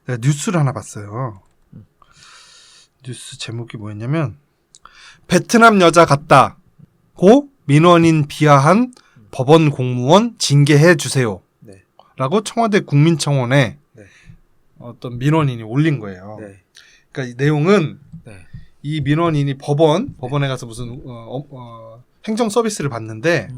내가 뉴스를 하나 봤어요. 뉴스 제목이 뭐였냐면 베트남 여자 같다고 민원인 비하한 법원 공무원 징계해 주세요. 네. 라고 청와대 국민청원에 네. 어떤 민원인이 올린 거예요. 네. 그러니까 이 내용은 네. 이 민원인이 법원에 가서 무슨 행정 서비스를 받는데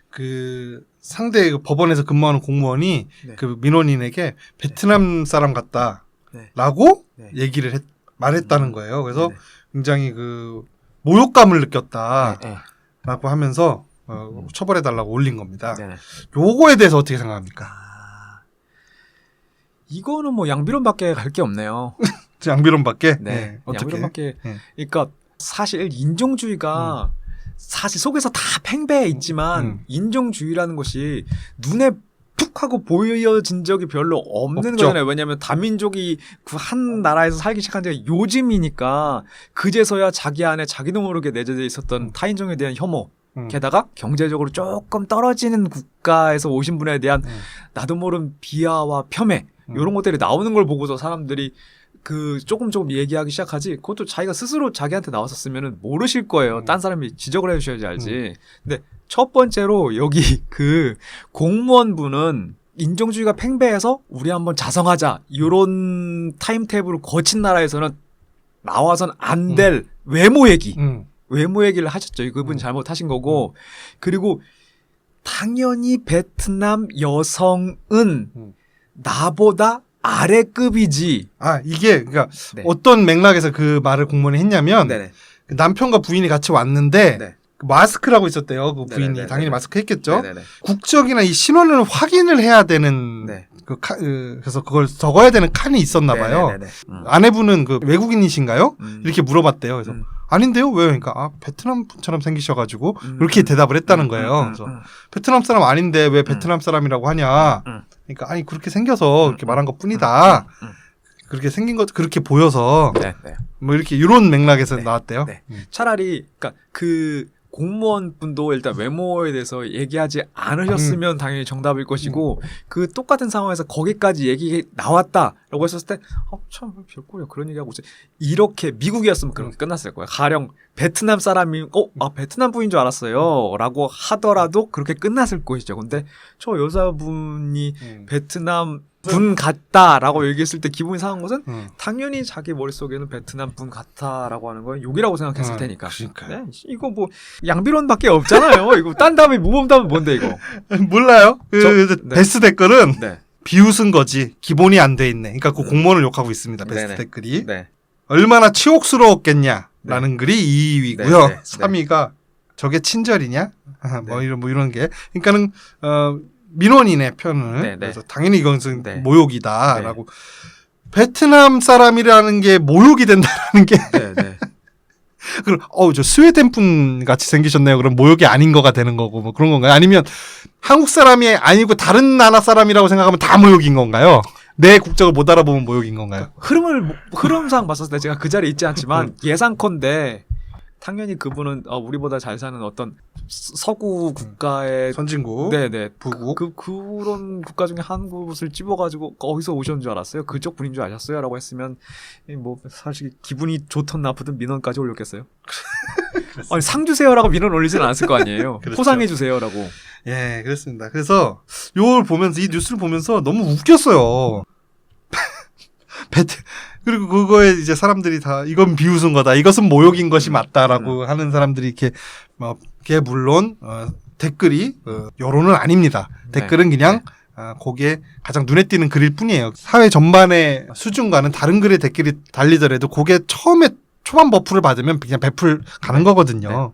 그 상대 그 법원에서 근무하는 공무원이 네. 그 민원인에게 베트남 사람 같다라고 네. 얘기를 말했다는 거예요. 그래서 네네. 굉장히 그 모욕감을 느꼈다라고 네. 하면서 처벌해달라고 올린 겁니다. 네. 요거에 대해서 어떻게 생각합니까? 이거는 뭐 양비론밖에 갈 게 없네요. 양비론밖에? 네. 어떻게? 양비론밖에. 네. 그러니까 사실 인종주의가 사실 속에서 다 팽배해 있지만 인종주의라는 것이 눈에 툭 하고 보여진 적이 별로 없는 없죠. 거잖아요. 왜냐하면 다민족이 그 한 나라에서 살기 시작한 지가 요즘이니까 그제서야 자기 안에 자기도 모르게 내재되어 있었던 타인종에 대한 혐오 게다가 경제적으로 조금 떨어지는 국가에서 오신 분에 대한 나도 모르는 비하와 폄훼 이런 것들이 나오는 걸 보고서 사람들이 그 조금 얘기하기 시작하지 그것도 자기가 스스로 자기한테 나왔었으면 모르실 거예요. 딴 사람이 지적을 해주셔야지 알지. 근데 첫 번째로 여기 그 공무원분은 인종주의가 팽배해서 우리 한번 자성하자 이런 타임테이블을 거친 나라에서는 나와선 안 될 외모 얘기 외모 얘기를 하셨죠. 그분 잘못하신 거고 그리고 당연히 베트남 여성은 나보다 아래급이지. 아, 이게, 그러니까, 네. 어떤 맥락에서 그 말을 공무원이 했냐면, 네네. 그 남편과 부인이 같이 왔는데, 네. 그 마스크라고 있었대요. 그 부인이. 네네네네. 당연히 마스크 했겠죠. 네네네. 국적이나 이 신원을 확인을 해야 되는, 네. 그래서 그걸 적어야 되는 칸이 있었나 봐요. 네네네네. 아내분은 그 외국인이신가요? 이렇게 물어봤대요. 그래서, 아닌데요? 왜요? 그러니까, 아, 베트남 분처럼 생기셔가지고, 그렇게 대답을 했다는 거예요. 그래서, 베트남 사람 아닌데 왜 베트남 사람이라고 하냐. 그러니까 아니 그렇게 생겨서 그렇게 말한 것 뿐이다. 그렇게 생긴 것 그렇게 보여서 네, 네. 뭐 이렇게 이런 맥락에서 나왔대요. 네. 차라리 그러니까 그 공무원 분도 일단 외모에 대해서 얘기하지 않으셨으면 당연히 정답일 것이고 그 똑같은 상황에서 거기까지 얘기 나왔다라고 했었을 때 참 별꼴이야 그런 얘기하고 있어. 이렇게 미국이었으면 그럼 끝났을 거예요. 가령 베트남 사람이 베트남 분인 줄 알았어요 라고 하더라도 그렇게 끝났을 것이죠. 근데 저 여자분이 베트남 분 같다라고 얘기했을 때 기분이 상한 것은 당연히 자기 머릿속에는 베트남 분 같다라고 하는 건 욕이라고 생각했을 테니까. 그러니까요. 네? 이거 뭐 양비론밖에 없잖아요. 이거 딴 다음에 모범답은 뭔데 이거? 몰라요. 네. 베스트 댓글은 네. 비웃은 거지 기본이 안 돼 있네. 그러니까 그 공무원을 욕하고 있습니다. 베스트 네네. 댓글이. 네. 얼마나 치욕스러웠겠냐라는 글이 2위고요. 네, 네, 3위가 저게 친절이냐? 네. 뭐 이런 게. 그러니까는 민원인의 편을 네, 네. 그래서 당연히 이것은 네. 모욕이다라고 베트남 사람이라는 게 모욕이 된다라는 게 네, 네. 그럼 저 스웨덴 분 같이 생기셨네요. 그럼 모욕이 아닌 거가 되는 거고 뭐 그런 건가요? 아니면 한국 사람이 아니고 다른 나라 사람이라고 생각하면 다 모욕인 건가요? 내 국적을 못 알아보면 모욕인 건가요? 흐름상 봤었을 때 제가 그 자리에 있지 않지만 예상컨대 당연히 그분은 우리보다 잘 사는 어떤 서구 국가의 선진국, 네네 부국 그런 국가 중에 한 곳을 집어가지고 어디서 오셨는 줄 알았어요? 그쪽 분인 줄 아셨어요?라고 했으면 뭐 사실 기분이 좋든 나쁘든 민원까지 올렸겠어요? 아니 상 주세요라고 민원 올리지는 않았을 거 아니에요. 그렇죠. 포상해 주세요라고. 예, 그렇습니다. 그래서 요걸 보면서 이 뉴스를 보면서 너무 웃겼어요. 그리고 그거에 이제 사람들이 다 이건 비웃은 거다. 이것은 모욕인 것이 맞다라고 하는 사람들이 이렇게 그게 물론 댓글이 여론은 아닙니다. 네. 댓글은 그냥 거기에 가장 눈에 띄는 글일 뿐이에요. 사회 전반의 수준과는 다른 글의 댓글이 달리더라도 그게 처음에 초반 버프를 받으면 그냥 베풀 가는 거거든요.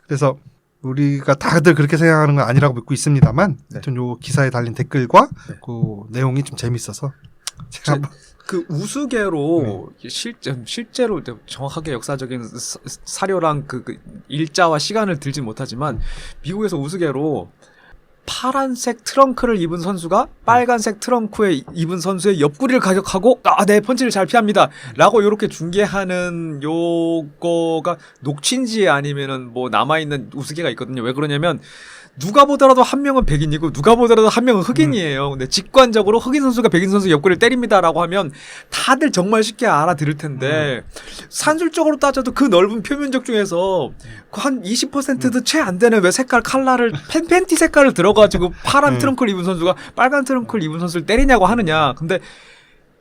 그래서 우리가 다들 그렇게 생각하는 건 아니라고 믿고 있습니다만 하여튼 요 기사에 달린 댓글과 그 내용이 좀 재밌어서 제가 한번 그 우스개로 실제로 정확하게 역사적인 사료랑 그 일자와 시간을 들진 못하지만 미국에서 우스개로 파란색 트렁크를 입은 선수가 빨간색 트렁크에 입은 선수의 옆구리를 가격하고 네 펀치를 잘 피합니다 라고 이렇게 중계하는 요거가 녹취인지 아니면은 뭐 남아있는 우스개가 있거든요. 왜 그러냐면 누가 보더라도 한 명은 백인이고 누가 보더라도 한 명은 흑인이에요. 근데 직관적으로 흑인 선수가 백인 선수 옆구리를 때립니다라고 하면 다들 정말 쉽게 알아들을 텐데 산술적으로 따져도 그 넓은 표면적 중에서 한 20%도 채 안 되는 왜 색깔 컬러를 팬티 색깔을 들어가지고 파란 트렁크를 입은 선수가 빨간 트렁크를 입은 선수를 때리냐고 하느냐. 근데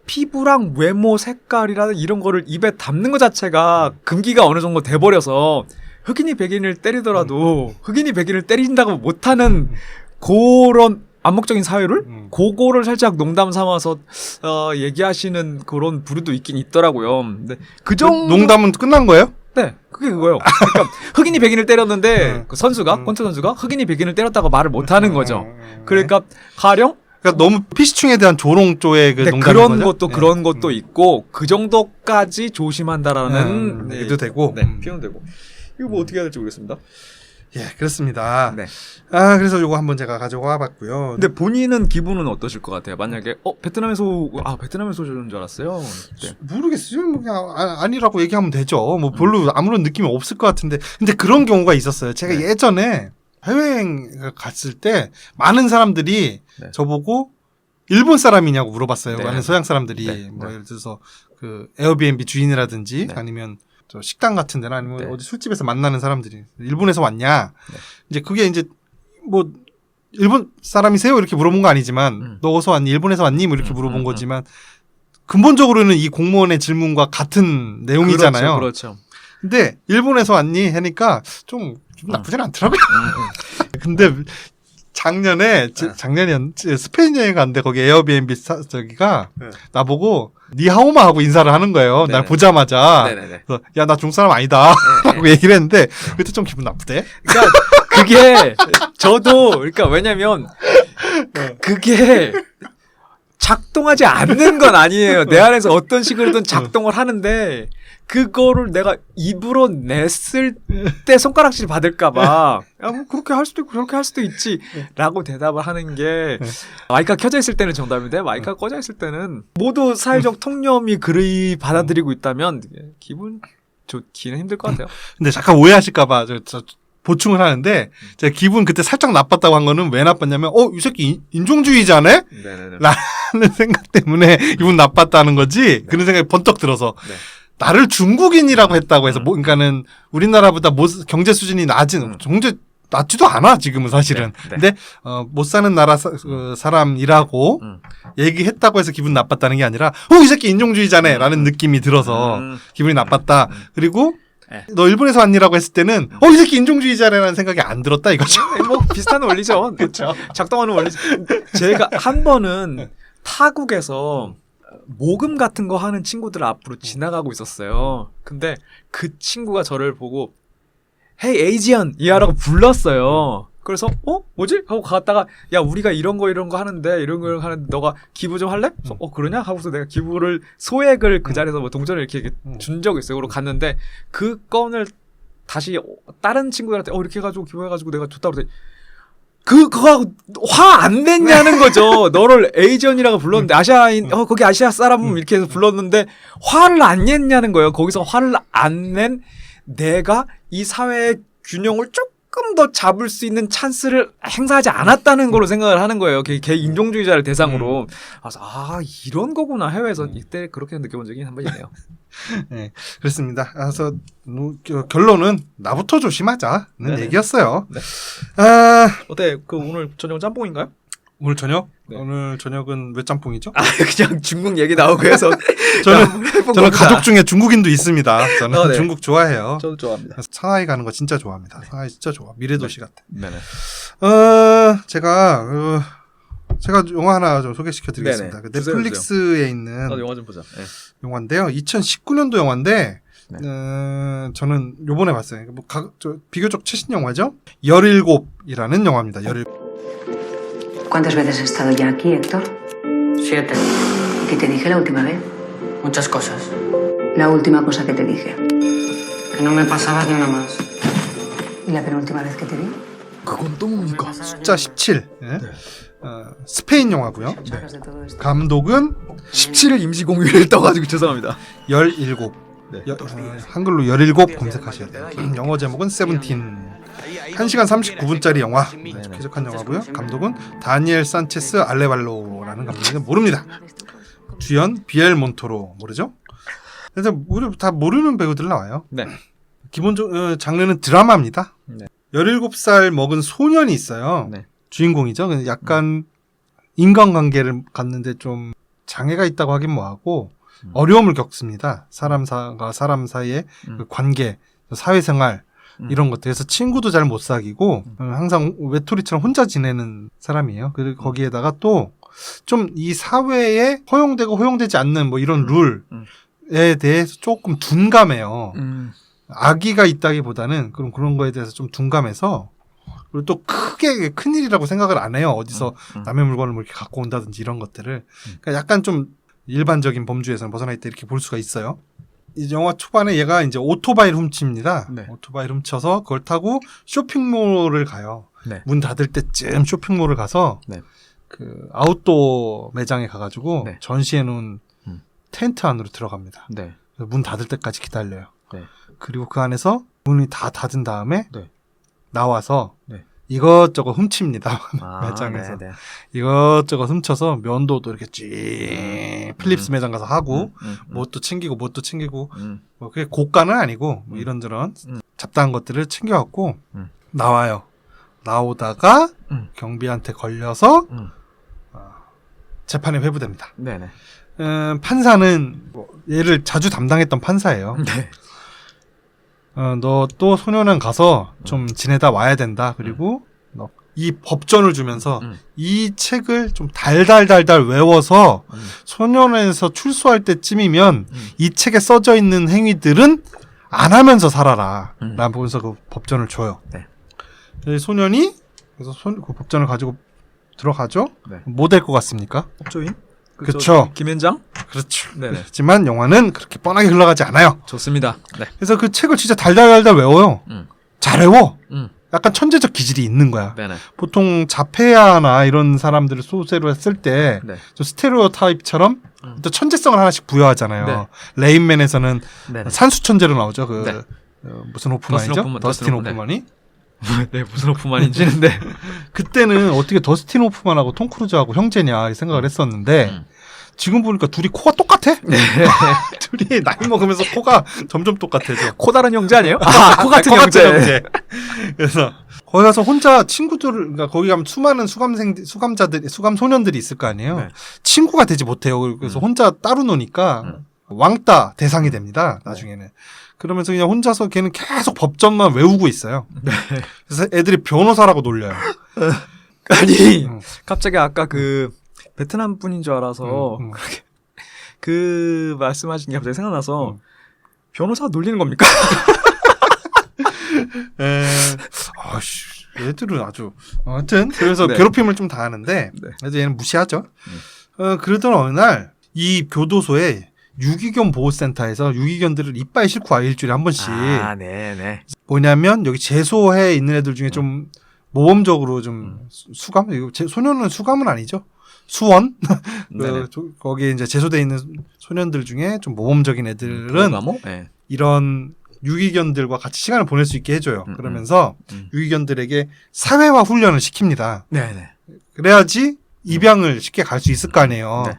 피부랑 외모 색깔이라는 이런 거를 입에 담는 것 자체가 금기가 어느 정도 돼버려서 흑인이 백인을 때리더라도 흑인이 백인을 때린다고 못하는 그런 암묵적인 사유를 그거를 살짝 농담 삼아서 얘기하시는 그런 부류도 있긴 있더라고요. 근데 그 정도 농담은 끝난 거예요? 네, 그게 그거예요. 그러니까 흑인이 백인을 때렸는데 그 선수가 콘트 선수가 흑인이 백인을 때렸다고 말을 못하는 거죠. 그러니까 가령 그러니까 너무 피시충에 대한 조롱 쪽의 그 네, 농담인 그런 거죠? 것도 그런 것도 있고 그 정도까지 조심한다라는 얘기도 되고. 표현되고 이거 뭐 어떻게 해야 될지 모르겠습니다. 예, 그렇습니다. 네. 그래서 요거 한번 제가 가져와 봤고요. 근데 본인은 기분은 어떠실 것 같아요? 만약에 베트남에서 오셨는 줄 알았어요. 네. 모르겠어요. 뭐 그냥 아니라고 얘기하면 되죠. 뭐 별로 아무런 느낌이 없을 것 같은데. 근데 그런 경우가 있었어요. 제가 네. 예전에 해외여행 갔을 때 많은 사람들이 네. 저보고 일본 사람이냐고 물어봤어요. 네. 많은 서양 사람들이. 네. 뭐 네. 예를 들어서 그 에어비앤비 주인이라든지 네. 아니면 저 식당 같은 데나 아니면 네. 어디 술집에서 만나는 사람들이 일본에서 왔냐. 네. 이제 그게 이제 뭐 일본 사람이세요? 이렇게 물어본 거 아니지만 너 어디서 왔니? 일본에서 왔니? 뭐 이렇게 물어본 거지만 근본적으로는 이 공무원의 질문과 같은 내용이잖아요. 그렇죠. 근데 일본에서 왔니? 하니까 좀 기분 나쁘진 않더라고요. 근데 작년에 스페인 여행 갔는데 거기 에어비앤비 저기가 네. 나보고 니하오마 하고 인사를 하는 거예요. 네네. 날 보자마자. 네네네. 그래서 야, 나 중국 사람 아니다. 라고 얘기를 했는데 그때 좀 기분 나쁘대. 그러니까 그게 저도 그러니까 왜냐면 그게 작동하지 않는 건 아니에요. 내 안에서 어떤 식으로든 작동을 하는데 그거를 내가 입으로 냈을 때 손가락질 받을까봐 야, 뭐 그렇게 할 수도 있고 저렇게 할 수도 있지라고 대답을 하는 게 마이크가 켜져 있을 때는 정답인데 마이크가 꺼져 있을 때는 모두 사회적 통념이 그리 받아들이고 있다면 기분 좋기는 힘들 것 같아요. 근데 잠깐 오해하실까봐 저 보충을 하는데 제가 기분 그때 살짝 나빴다고 한 거는 왜 나빴냐면 이 새끼 인종주의자네? 네네네. 라는 생각 때문에 기분 나빴다는 거지. 그런 생각이 번쩍 들어서 네. 나를 중국인이라고 했다고 해서 그러니까는 우리나라보다 경제 수준이 경제 낮지도 않아 지금은 사실은. 네. 근데 못 사는 나라 사람이라고 얘기했다고 해서 기분 나빴다는 게 아니라 이 새끼 인종주의자네라는 느낌이 들어서 기분이 나빴다. 그리고 네. 너 일본에서 왔니라고 했을 때는 이 새끼 인종주의자라는 생각이 안 들었다 이거죠. 뭐 비슷한 원리죠. 그렇죠. 작동하는 원리죠. 제가 한 번은 타국에서 모금 같은 거 하는 친구들 앞으로 지나가고 있었어요. 근데 그 친구가 저를 보고 Hey Asian 이하라고 불렀어요. 그래서 뭐지? 하고 갔다가 야 우리가 이런 거 하는데 이런 거 하는데 너가 기부 좀 할래? 그래서 그러냐? 하고서 내가 기부를 소액을 그 자리에서 뭐 동전을 이렇게 준 적이 있어요. 그리고 갔는데 그 건을 다시 다른 친구들한테 이렇게 해가지고 기부해가지고 내가 줬다고 그랬더니 그거 화 안 냈냐는 거죠. 너를 에이전이라고 불렀는데 아시아인 거기 아시아 사람 이렇게 해서 불렀는데 화를 안 냈냐는 거예요. 거기서 화를 안 낸 내가 이 사회의 균형을 조금 더 잡을 수 있는 찬스를 행사하지 않았다는 걸로 생각을 하는 거예요. 걔 인종주의자를 대상으로. 그래서 이런 거구나. 해외에서 이때 그렇게 느껴본 적이 한 번 있네요. 네, 그렇습니다. 그래서 결론은 나부터 조심하자는 네네. 얘기였어요. 네. 어때? 오늘 저녁 짬뽕인가요? 오늘 저녁? 네. 오늘 저녁은 왜 짬뽕이죠? 그냥 중국 얘기 나오고 해서 저는 가족 중에 중국인도 있습니다. 저는 네. 중국 좋아해요. 저도 좋아합니다. 그래서 상하이 가는 거 진짜 좋아합니다. 상하이 진짜 좋아. 미래도시 같아. 네네. 제가 영화 하나 좀 소개시켜 드리겠습니다. 네네. 그 넷플릭스에 있는 나도 영화 좀 보자. 네. 영화인데요. 2019년도 영화인데 네. 저는 요번에 봤어요. 비교적 최신 영화죠. 17이라는 영화입니다. 17. ¿Cuántas veces has estado ya aquí, Héctor? 7. ¿Qué te dije la última vez? Muchas cosas. La última cosa que te dije. Que no me pasabas ni una más. ¿Y la penúltima vez que te vi? 그건 또 뭡니까? 숫자 17. 예? 스페인 영화고요. Después de todo esto. 감독은 17일 임시공휴일 떠가지고 죄송합니다. 17. 네. 한글로 17 검색하셔야 돼요. 영어 제목은 세븐틴. 1시간 39분짜리 영화. 쾌적한 영화고요. 감독은 다니엘 산체스 알레발로라는 감독인데 모릅니다. 주연 비엘 몬토로 모르죠? 그래서 우리 다 모르는 배우들 나와요. 네. 기본적으로 장르는 드라마입니다. 네. 17살 먹은 소년이 있어요. 네. 주인공이죠. 근데 약간 인간관계를 갖는데 좀 장애가 있다고 하긴 뭐하고 어려움을 겪습니다. 사람과 사람 사이의 그 관계, 사회생활 이런 것들. 그래서 친구도 잘 못 사귀고 항상 외톨이처럼 혼자 지내는 사람이에요. 그리고 거기에다가 또 좀 이 사회에 허용되고 허용되지 않는 뭐 이런 룰에 대해서 조금 둔감해요. 악의가 있다기보다는 그런 거에 대해서 좀 둔감해서 그리고 또 크게 큰일이라고 생각을 안 해요. 어디서 남의 물건을 뭐 이렇게 갖고 온다든지 이런 것들을. 그러니까 약간 좀 일반적인 범주에서는 벗어나 있다 이렇게 볼 수가 있어요. 이 영화 초반에 얘가 이제 오토바이를 훔칩니다. 네. 오토바이를 훔쳐서 그걸 타고 쇼핑몰을 가요. 네. 문 닫을 때쯤 쇼핑몰을 가서 네. 그 아웃도어 매장에 가가지고 네. 전시해 놓은 텐트 안으로 들어갑니다. 네. 그래서 문 닫을 때까지 기다려요. 네. 그리고 그 안에서 문이 다 닫은 다음에 네. 나와서 네. 이것저것 훔칩니다. 아, 매장에서. 네, 네. 이것저것 훔쳐서 면도도 이렇게 쥐 필립스 매장 가서 하고 뭣도 챙기고 뭐 그게 고가는 아니고 뭐 이런저런 잡다한 것들을 챙겨갖고 나와요. 나오다가 경비한테 걸려서 재판에 회부됩니다. 네네. 판사는 뭐 얘를 자주 담당했던 판사예요. 네. 너 또 소년원 가서 좀 지내다 와야 된다. 그리고 너 이 법전을 주면서 이 책을 좀 달달달달 외워서 소년원에서 출소할 때쯤이면 이 책에 써져 있는 행위들은 안 하면서 살아라. 라는 보면서 그 법전을 줘요. 네. 소년이 그래서 그 법전을 가지고 들어가죠. 네. 뭐 될 것 같습니까? 법조인? 그쵸. 김현장? 그렇죠. 네네. 하지만 영화는 그렇게 뻔하게 흘러가지 않아요. 좋습니다. 네. 그래서 그 책을 진짜 달달달달 외워요. 잘 외워. 약간 천재적 기질이 있는 거야. 네네. 보통 자폐아나 이런 사람들을 소재로 했을 때 네. 좀 스테레오타입처럼 또 천재성을 하나씩 부여하잖아요. 네. 레인맨에서는 네네. 산수 천재로 나오죠. 그 네. 무슨 호프만이죠? 더스틴 호프만이. 네, 무슨 호프만인지는 네. 그때는 어떻게 더스틴 호프만하고 톰 크루즈하고 형제냐 이 생각을 했었는데 지금 보니까 둘이 코가 똑같아. 네. 둘이 나이 먹으면서 코가 점점 똑같아져. 코 다른 형제 아니에요? 아, 코 같은 형제. 그래서 거기 가서 혼자 친구들을 그러니까 거기 가면 수많은 수감 소년들이 있을 거 아니에요. 네. 친구가 되지 못해요. 그래서 혼자 따로 노니까 왕따 대상이 됩니다. 나중에는. 그러면서 그냥 혼자서 걔는 계속 법전만 외우고 있어요. 네. 그래서 애들이 변호사라고 놀려요. 아니, 갑자기 아까 그 베트남 분인 줄 알아서 그렇게 그 말씀하신 게 갑자기 생각나서 변호사 놀리는 겁니까? 아씨, 얘들은 아주 아무튼 그래서 네. 괴롭힘을 좀 당하는데 네. 그래서 얘는 무시하죠. 그러던 어느 날 이 교도소에 유기견 보호센터에서 유기견들을 이빨 싣고 와요. 일주일에 한 번씩. 아, 네네. 뭐냐면 여기 재소해 있는 애들 중에 좀 모범적으로 좀 수감? 이거 소년은 수감은 아니죠. 수원? 거기에 이제 재소돼 있는 소년들 중에 좀 모범적인 애들은 네. 이런 유기견들과 같이 시간을 보낼 수 있게 해줘요. 그러면서 유기견들에게 사회화 훈련을 시킵니다. 네네. 그래야지 입양을 쉽게 갈 수 있을 거 아니에요. 네.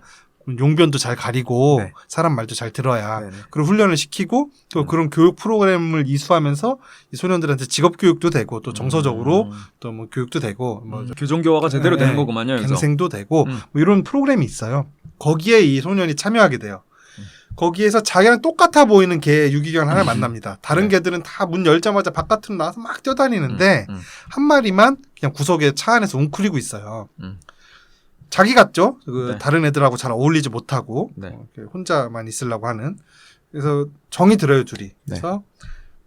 용변도 잘 가리고 네. 사람 말도 잘 들어야 네네. 그리고 훈련을 시키고 또 그런 교육 프로그램을 이수하면서 이 소년들한테 직업 교육도 되고 또 정서적으로 또 뭐 교육도 되고 뭐 교정교화가 제대로 되는 거구만요. 여기서. 갱생도 되고 뭐 이런 프로그램이 있어요. 거기에 이 소년이 참여하게 돼요. 거기에서 자기랑 똑같아 보이는 개 유기견 하나 만납니다. 다른 개들은 다 문 열자마자 바깥으로 나와서 막 뛰어다니는데 한 마리만 그냥 구석에 차 안에서 웅크리고 있어요. 자기 같죠? 그 네. 다른 애들하고 잘 어울리지 못하고 네. 이렇게 혼자만 있으려고 하는. 그래서 정이 들어요 둘이. 그래서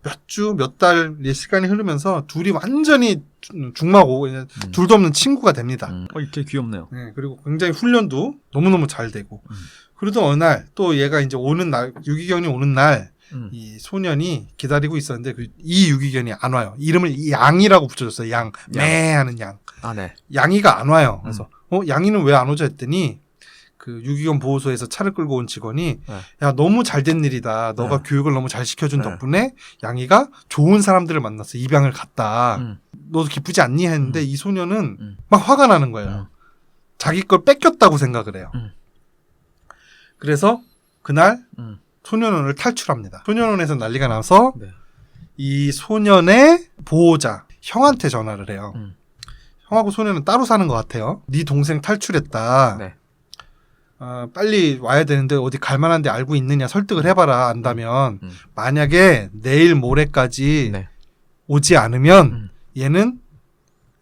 몇 주, 몇 달의 시간이 흐르면서 둘이 완전히 중마고 그냥 둘도 없는 친구가 됩니다. 이렇게 귀엽네요. 네, 그리고 굉장히 훈련도 너무너무 잘 되고. 그러던 어느 날 또 얘가 이제 오는 날 유기견이 오는 날 이 소년이 기다리고 있었는데 이 유기견이 안 와요. 이름을 양이라고 붙여줬어요. 양. 매 하는 양. 아, 네. 양이가 안 와요. 그래서 양이는 왜 안 오죠 했더니 그 유기견 보호소에서 차를 끌고 온 직원이 네. 야 너무 잘된 일이다. 너가 네. 교육을 너무 잘 시켜준 네. 덕분에 양이가 좋은 사람들을 만나서 입양을 갔다. 너도 기쁘지 않니? 했는데 이 소녀는 막 화가 나는 거예요. 자기 걸 뺏겼다고 생각을 해요. 그래서 그날 소년원을 탈출합니다. 소년원에서 난리가 나서 네. 이 소년의 보호자 형한테 전화를 해요. 형하고 소년은 따로 사는 것 같아요. 네 동생 탈출했다. 네. 빨리 와야 되는데 어디 갈 만한 데 알고 있느냐 설득을 해봐라. 안다면 만약에 내일 모레까지 네. 오지 않으면 얘는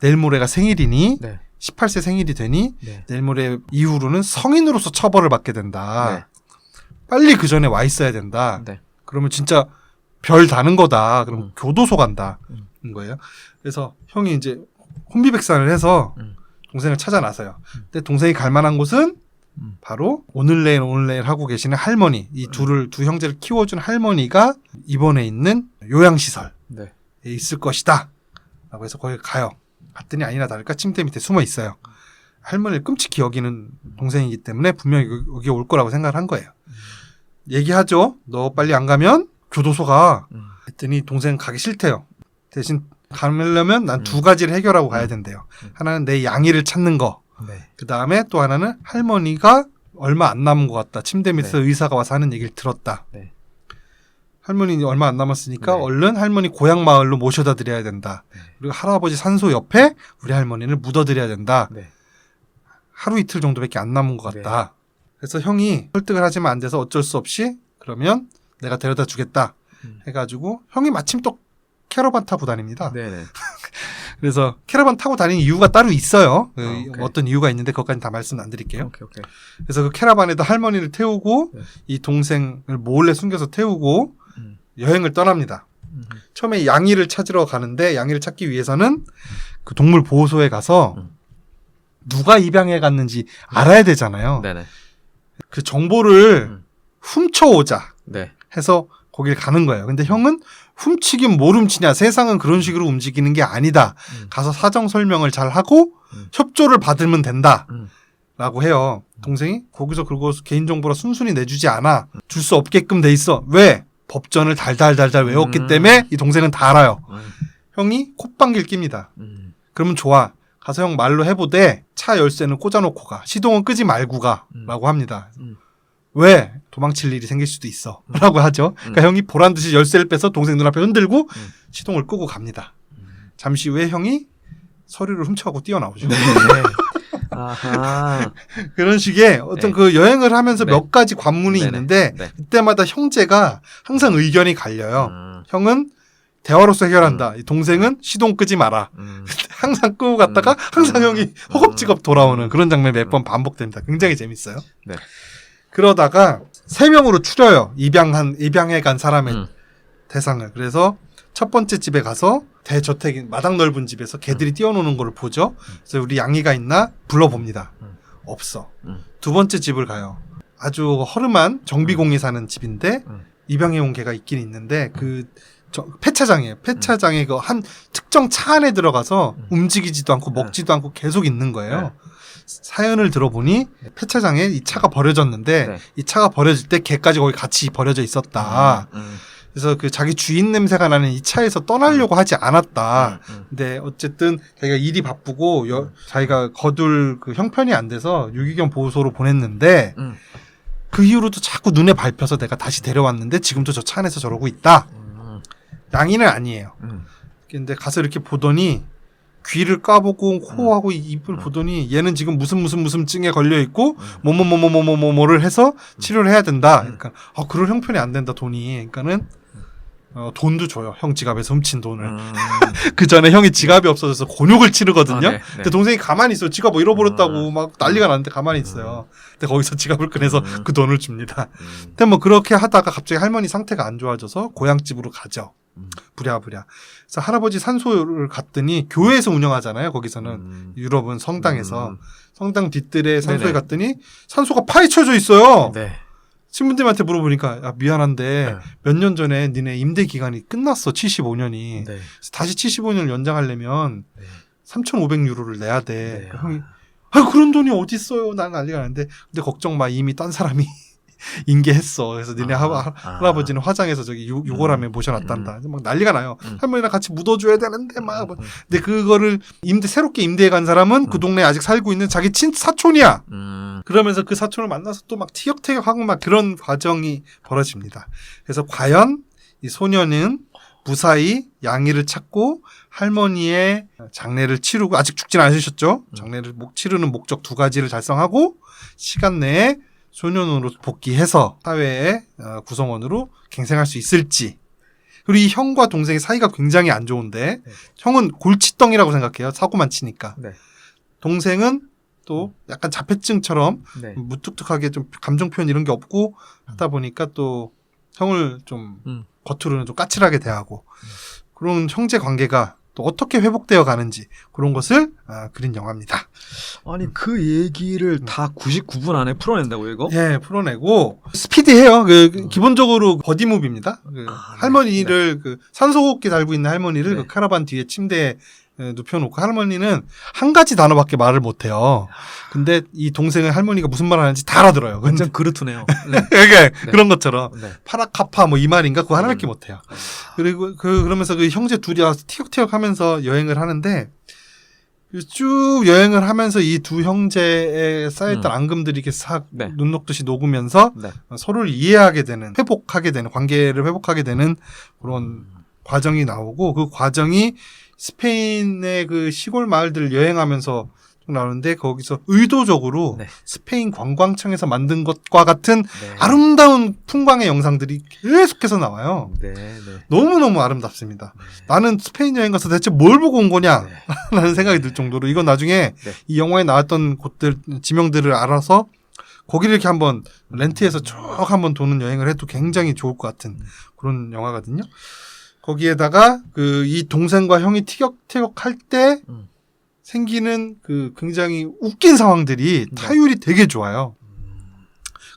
내일 모레가 생일이니 네. 18세 생일이 되니 네. 내일 모레 이후로는 성인으로서 처벌을 받게 된다. 네. 빨리 그 전에 와 있어야 된다. 네. 그러면 진짜 별 다는 거다. 그럼 교도소 간다. 는 거예요. 그래서 형이 이제 혼비백산을 해서 동생을 찾아 나서요. 근데 동생이 갈 만한 곳은 바로 오늘 내일 하고 계시는 할머니, 이 두 형제를 키워준 할머니가 입원해 있는 요양시설에 네. 있을 것이다. 라고 해서 거기 가요. 갔더니 아니나 다를까 침대 밑에 숨어 있어요. 할머니를 끔찍히 여기는 동생이기 때문에 분명히 여기 올 거라고 생각을 한 거예요. 얘기하죠. 너 빨리 안 가면 교도소 가. 했더니 동생은 가기 싫대요. 대신 가려면 난 두 가지를 해결하고 가야 된대요. 하나는 내 양이를 찾는 거. 네. 그 다음에 또 하나는 할머니가 얼마 안 남은 것 같다. 침대 밑에서 의사가 와서 하는 얘기를 들었다. 네. 할머니 얼마 안 남았으니까 네. 얼른 할머니 고향 마을로 모셔다 드려야 된다. 그리고 할아버지 산소 옆에 우리 할머니를 묻어드려야 된다. 네. 하루 이틀 정도밖에 안 남은 것 같다. 그래서 형이 설득을 하지만 안 돼서 어쩔 수 없이 그러면 내가 데려다 주겠다 해가지고 형이 마침 또 캐러반 타고 다닙니다. 네네. 그래서 캐러반 타고 다니는 이유가 따로 있어요. 오케이. 어떤 이유가 있는데 그것까지 다 말씀 안 드릴게요. 오케이. 그래서 그 캐러반에다 할머니를 태우고 네. 이 동생을 몰래 숨겨서 태우고 여행을 떠납니다. 처음에 양이를 찾으러 가는데 양이를 찾기 위해서는 그 동물 보호소에 가서 누가 입양해 갔는지 알아야 되잖아요. 네네. 그 정보를 훔쳐오자 네. 해서 거길 가는 거예요. 근데 형은 훔치긴 뭘 훔치냐. 세상은 그런 식으로 움직이는 게 아니다. 가서 사정 설명을 잘 하고 협조를 받으면 된다. 라고 해요. 동생이 거기서 그리고 개인정보라 순순히 내주지 않아. 줄 수 없게끔 돼 있어. 왜? 법전을 달달달달 외웠기 때문에 이 동생은 다 알아요. 형이 콧방귀를 낍니다. 그러면 좋아. 가서 형 말로 해보되 차 열쇠는 꽂아놓고 가. 시동은 끄지 말고 가. 라고 합니다. 왜? 도망칠 일이 생길 수도 있어. 라고 하죠. 그러니까 형이 보란 듯이 열쇠를 빼서 동생 눈앞에 흔들고 시동을 끄고 갑니다. 잠시 후에 형이 서류를 훔쳐가고 뛰어나오죠. 네. 아하. 그런 식의 어떤 네. 그 여행을 하면서 네. 몇 가지 관문이 네네. 있는데 네. 그때마다 형제가 항상 의견이 갈려요. 형은 대화로서 해결한다. 이 동생은 시동 끄지 마라. 항상 끄고 갔다가 항상 형이 허겁지겁 돌아오는 그런 장면이 몇 번 반복됩니다. 굉장히 재밌어요. 네. 그러다가 3명으로 추려요. 입양해 간 사람의 대상을. 그래서 첫 번째 집에 가서 대저택인 마당 넓은 집에서 개들이 뛰어노는 걸 보죠. 그래서 우리 양이가 있나 불러봅니다. 없어. 두 번째 집을 가요. 아주 허름한 정비공이 사는 집인데 입양해 온 개가 있긴 있는데 그 폐차장이에요. 폐차장에 그 한 특정 차 안에 들어가서 움직이지도 않고 먹지도 않고 계속 있는 거예요. 사연을 들어보니 폐차장에 이 차가 버려졌는데 네. 이 차가 버려질 때 개까지 거기 같이 버려져 있었다. 그래서 그 자기 주인 냄새가 나는 이 차에서 떠나려고 하지 않았다. 근데 어쨌든 자기가 일이 바쁘고 자기가 거둘 그 형편이 안 돼서 유기견 보호소로 보냈는데 그 이후로도 자꾸 눈에 밟혀서 내가 다시 데려왔는데 지금도 저 차 안에서 저러고 있다. 양이는 아니에요. 근데 가서 이렇게 보더니 귀를 까보고 코하고 입을 보더니 얘는 지금 무슨 증에 걸려 있고 뭐를 해서 치료를 해야 된다. 그러니까 그럴 형편이 안 된다 돈이. 그러니까는 돈도 줘요. 형 지갑에서 훔친 돈을. 그 전에 형이 지갑이 없어져서 gon욕을 치르거든요. 네. 근데 동생이 가만히 있어요. 지갑 뭐 잃어버렸다고 막 난리가 났는데 가만히 있어요. 근데 거기서 지갑을 꺼내서 그 돈을 줍니다. 근데 뭐 그렇게 하다가 갑자기 할머니 상태가 안 좋아져서 고향집으로 가죠. 부랴부랴. 그래서 할아버지 산소를 갔더니 교회에서 운영하잖아요. 거기서는 유럽은 성당에서 성당 뒷뜰에 산소에 네네. 갔더니 산소가 파헤쳐져 있어요. 네. 신부님한테 물어보니까 야, 미안한데 몇 년 전에 니네 임대 기간이 끝났어. 75년이. 네. 다시 75년을 연장하려면 네. 3,500유로를 내야 돼. 네. 형이 아 그런 돈이 어디 있어요? 난 난리가 나는데 근데 걱정 마 이미 딴 사람이 인계했어. 그래서 니네 할아버지는 화장해서 저기 유골함에 모셔놨단다. 막 난리가 나요. 할머니랑 같이 묻어줘야 되는데 막. 근데 그거를 새롭게 임대해 간 사람은 그 동네에 아직 살고 있는 자기 사촌이야. 그러면서 그 사촌을 만나서 또 막 티격태격하고 막 그런 과정이 벌어집니다. 그래서 과연 이 소녀는 무사히 양이를 찾고 할머니의 장례를 치르고 아직 죽진 않으셨죠. 장례를 치르는 목적 2가지를 달성하고 시간 내에 소년으로 복귀해서 사회의 구성원으로 갱생할 수 있을지. 그리고 이 형과 동생의 사이가 굉장히 안 좋은데 형은 골칫덩이라고 생각해요. 사고만 치니까. 네. 동생은 또 약간 자폐증처럼 네. 무뚝뚝하게 좀 감정 표현 이런 게 없고 하다 보니까 또 형을 좀 겉으로는 좀 까칠하게 대하고 그런 형제 관계가 또 어떻게 회복되어 가는지 그런 것을 그린 영화입니다. 아니 그 얘기를 다 99분 안에 풀어낸다고요 이거? 예, 풀어내고 스피디해요. 기본적으로 버디무비입니다. 할머니를 그 산소호흡기 달고 있는 할머니를 그 카라반 뒤에 침대에 눕혀놓고 할머니는 한 가지 단어밖에 말을 못해요. 근데 이 동생은 할머니가 무슨 말 하는지 다 알아들어요. 완전 그르트네요. 네. 그런 것처럼 네. 파라카파 뭐 이 말인가 그거 하나밖에 못해요. 그리고 그러면서 그 형제 둘이 와서 티격태격하면서 여행을 하는데 쭉 여행을 하면서 이 두 형제에 쌓였던 앙금들이 이렇게 싹 눈 녹듯이 녹으면서 서로를 이해하게 되는 회복하게 되는 관계를 회복하게 되는 그런 과정이 나오고 그 과정이 스페인의 그 시골 마을들을 여행하면서 나오는데 거기서 의도적으로 스페인 관광청에서 만든 것과 같은 아름다운 풍광의 영상들이 계속해서 나와요. 너무너무 아름답습니다. 나는 스페인 여행 가서 대체 뭘 보고 온 거냐 라는 생각이 들 정도로 이건 나중에 이 영화에 나왔던 곳들 지명들을 알아서 거기를 이렇게 한번 렌트해서 쭉 한번 도는 여행을 해도 굉장히 좋을 것 같은 그런 영화거든요. 거기에다가 이 동생과 형이 티격태격 할 때 생기는 그 굉장히 웃긴 상황들이 타율이 되게 좋아요.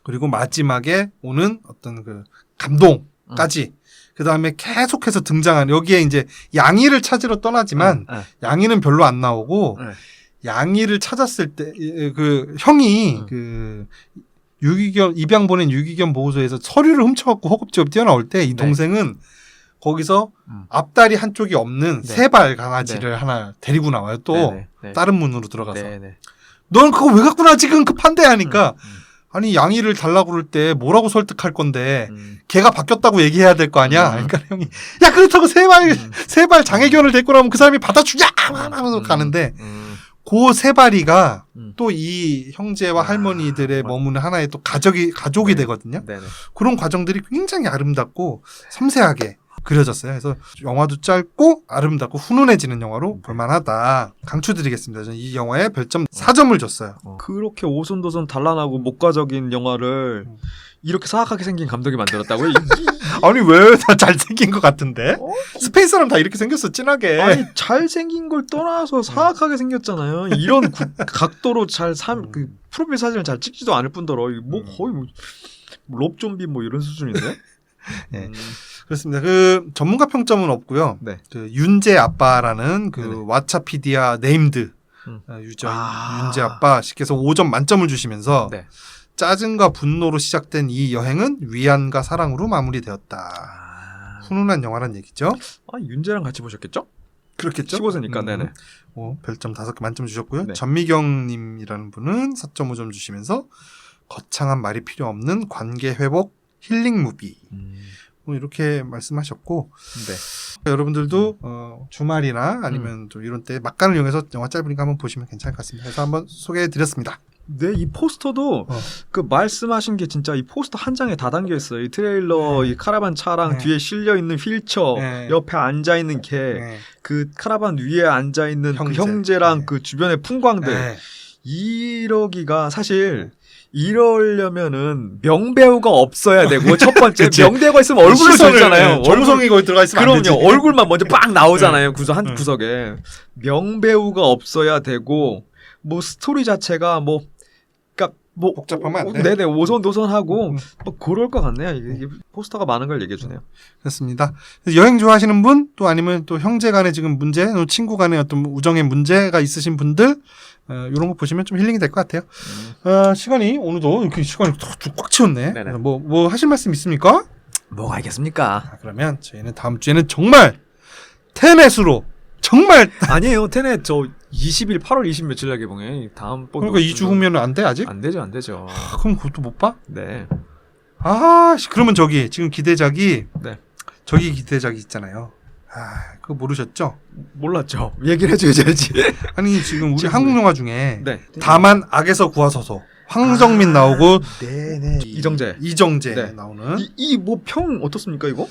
그리고 마지막에 오는 어떤 그 감동까지 그 다음에 계속해서 등장하는 여기에 이제 양이를 찾으러 떠나지만 양이는 별로 안 나오고 양이를 찾았을 때 그 형이 그 유기견 입양 보낸 유기견 보호소에서 서류를 훔쳐갖고 허겁지겁 뛰어나올 때 이 동생은 거기서 앞다리 한쪽이 없는 세발 강아지를 하나 데리고 나와요. 또 다른 문으로 들어가서 넌 그거 왜 갖고 나 지금 급한데 하니까 아니 양이를 달라고 그럴 때 뭐라고 설득할 건데 걔가 바뀌었다고 얘기해야 될 거 아니야. 그러니까 형이 야 그렇다고 세발 장애견을 데리고 나오면 그 사람이 받아주자 하면서 가는데 그 세발이가 또 이 형제와 할머니들의 머무는 하나의 또 가족이 되거든요. 그런 과정들이 굉장히 아름답고 섬세하게 그려졌어요. 그래서 영화도 짧고 아름답고 훈훈해지는 영화로 볼만하다. 강추드리겠습니다. 저는 이 영화에 별점 4점을 줬어요. 그렇게 오손도손 단란하고 목가적인 영화를 이렇게 사악하게 생긴 감독이 만들었다고요? 아니 왜 다 잘생긴 것 같은데? 스페인 사람 다 이렇게 생겼어 진하게. 아니 잘생긴 걸 떠나서 사악하게 생겼잖아요. 이런 각도로 그 프로필 사진을 잘 찍지도 않을 뿐더러 뭐 거의 뭐 롭좀비 뭐 이런 수준인데? 네. 그렇습니다. 그 전문가 평점은 없고요. 그 윤재 아빠라는 그 왓챠피디아 네임드 윤재 아빠 씨께서 5점 만점을 주시면서 짜증과 분노로 시작된 이 여행은 위안과 사랑으로 마무리되었다. 훈훈한 영화란 얘기죠. 윤재랑 같이 보셨겠죠? 그렇겠죠. 15세니까 네네. 별점 5개 만점 주셨고요. 전미경님이라는 분은 4.5점 주시면서 거창한 말이 필요 없는 관계 회복 힐링 무비. 이렇게 말씀하셨고 여러분들도 주말이나 아니면 좀 이런 때 막간을 이용해서 영화 짧으니까 한번 보시면 괜찮을 것 같습니다. 그래서 한번 소개해드렸습니다. 네, 이 포스터도 그 말씀하신 게 진짜 이 포스터 한 장에 다 담겨 있어요. 이 트레일러, 이 카라반 차랑 뒤에 실려 있는 휠체어, 옆에 앉아 있는 개, 그 카라반 위에 앉아 있는 그 형제랑 그 주변의 풍광들. 이러기가 사실 이러려면은 명배우가 없어야 되고 첫 번째 명배우가 있으면 얼굴로 줬잖아요. 정우성이 거기 들어가 있으면 안 되지. 그럼요. 얼굴만 먼저 빡 나오잖아요. 한 구석에. 명배우가 없어야 되고 뭐 스토리 자체가 뭐 그러니까 뭐 복잡하면 안 돼. 네네 오손도손하고 음. 뭐 그럴 것 같네요. 이게 포스터가 많은 걸 얘기해 주네요. 그렇습니다. 여행 좋아하시는 분, 또 아니면 또 형제 간의 지금 문제, 또 친구 간의 어떤 우정의 문제가 있으신 분들, 이런 거 보시면 좀 힐링이 될 것 같아요. 시간이 오늘도 이렇게 시간이 꽉 채웠네. 네네. 뭐 하실 말씀 있습니까? 뭐가 있겠습니까? 그러면 저희는 다음 주에는 정말 테넷으로 정말 아니에요. 테넷 저 20일 8월 20 며칠 날 개봉해. 다음 번 그러니까 2주 후면 안 돼 아직? 안 되죠. 그럼 그것도 못 봐? 네. 그러면 저기 지금 기대작이 네. 저기 기대작이 있잖아요. 그거 모르셨죠? 몰랐죠. 얘기를 해줘야지. 아니 지금 우리 지금 한국 영화 중에 네. 다만 악에서 구하소서 황정민 나오고 네네. 이정재. 네. 나오는 이 뭐 평 어떻습니까 이거?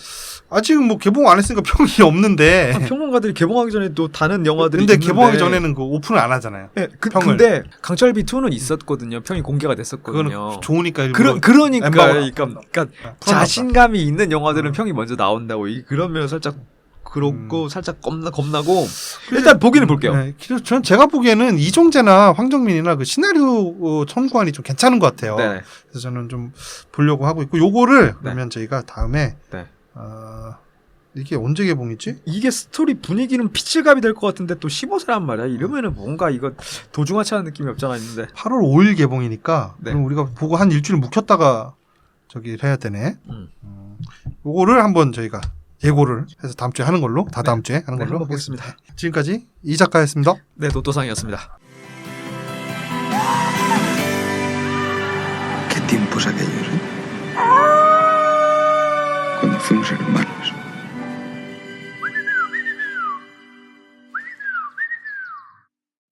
아직 뭐 개봉 안 했으니까 평이 없는데 평론가들이 개봉하기 전에 또 다른 영화들이 근데 있는데. 개봉하기 전에는 그 오픈을 안 하잖아요. 네, 평을. 근데 강철비 2는 있었거든요. 평이 공개가 됐었거든요. 그거는 좋으니까 일부러 그러니까 엠바고 그러니까 자신감이 있는 영화들은 평이 먼저 나온다고 그러면 살짝 그렇고 살짝 겁나고 일단 보기는 볼게요. 네, 전 제가 보기에는 이정재나 황정민이나 그 시나리오 선구안이 좀 괜찮은 것 같아요. 네. 그래서 저는 좀 보려고 하고 있고 요거를 그러면 저희가 다음에 네. 이게 언제 개봉이지? 이게 스토리 분위기는 피칠갑이 될 것 같은데 또 15세란 말이야. 이러면은 뭔가 이거 도중하치 않은 느낌이 없잖아 있는데. 8월 5일 개봉이니까 네. 그럼 우리가 보고 한 일주일 묵혔다가 저기 해야 되네. 요거를 한번 저희가 예고를 해서 다음 주에 하는 걸로 다음 주에 하는 걸로 한번 하겠습니다. 보겠습니다. 지금까지 이 작가였습니다. 네, 노또상이었습니다. ¿Qué tiempos aquellos, Cuando fuimos hermanos.